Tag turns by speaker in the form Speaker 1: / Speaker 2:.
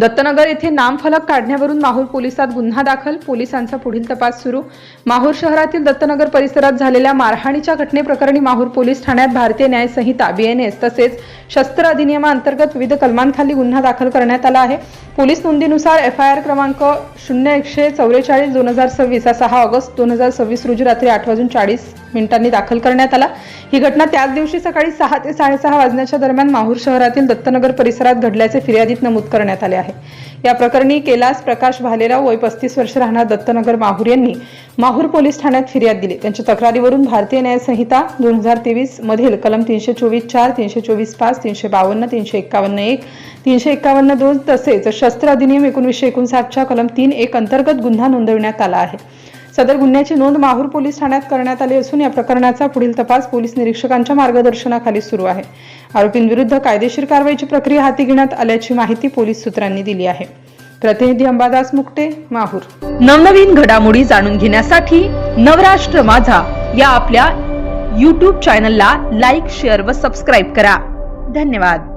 Speaker 1: दत्तनगर येथे नामफलक काढण्यावरून माहूर पोलिसात गुन्हा दाखल, पोलिसांचा पुढील तपास सुरू। माहूर शहरातील दत्तनगर परिसरात झालेल्या मारहाणीच्या घटनेप्रकरणी माहूर पोलीस ठाण्यात भारतीय न्याय संहिता BNS तसेच शस्त्र अधिनियमांतर्गत विविध कलमांखाली गुन्हा दाखल करण्यात आला आहे। पोलीस नोंदीनुसार FIR क्रमांक 0144/2026 6 ऑगस्ट 2026 रोजी रात्री 8:40 दाखल करण्यात आला। ही घटना त्याच दिवशी सकाळी 6 ते 6:30 वाजण्याच्या दरम्यान माहूर शहरातील दत्तनगर परिसरात घडल्याचे फिर्यादीत नमूद करण्यात आले आहे। या प्रकरणी कैलास प्रकाश भालेराव वय 35 वर्ष राहणार दत्तनगर माहूर यांनी माहूर पोलीस ठाण्यात फिर्याद दिली। त्यांच्या तक्रारीवरून भारतीय न्याय संहिता 2023 मधील कलम 324(4), 324(5), 352, 351(1), 351(2) तसेच शस्त्र अधिनियम 1959 च्या कलम 3(1) अंतर्गत गुन्हा नोंदवण्यात आला आहे। सदर गुन्ह्याची नोंद माहूर पोलीस ठाण्यात करण्यात आली असून या प्रकरणाचा पुढील तपास पोलीस निरीक्षकांच्या मार्गदर्शनाखाली सुरू आहे। आरोपींविरुद्ध कायदेशीर कारवाईची प्रक्रिया हाती घेण्यात आल्याची माहिती पोलीस सूत्रांनी दिली आहे। प्रतिनिधी अंबादास मुक्ते, माहूर।
Speaker 2: नवनवीन घडामोडी जाणून घेण्यासाठी नवराष्ट्र माझा या आपल्या YouTube चॅनलला लाईक, शेअर व सबस्क्राईब करा। धन्यवाद।